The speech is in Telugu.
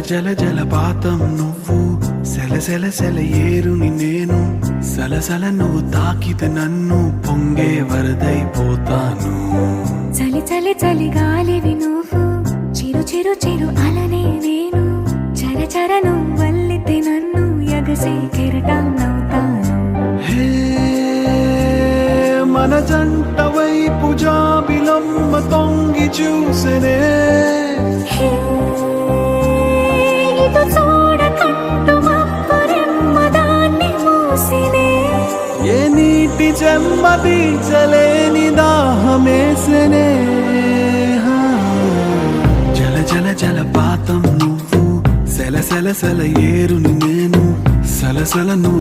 జల జలపాతం నువ్వు, సెల సెల సెల ఏరుని నేను, సలసల నువ్వు తాకితే నన్ను పొంగే వరదైపోతాను. చలి చలి చలి గాలివి నువ్వు, చిరు చిరు చిరు అలనే నేను, చర చర నువ్వు వల్లితే నన్ను ఎగసే కెరటాన్నవుతాను. హే మన జంట వైపు జాబిలమ్మ తొంగి చూసెనే, ఇటు చూడకంటూ మబ్బురెమ్మ దాన్ని మూసినే, ఏ నీటి చెమ్మ తీర్చలేని దాహమేసెనే. జల జల జలపాతం నువ్వు, సెల సెల సెల ఏరుని నేను, సలసల నువ్వు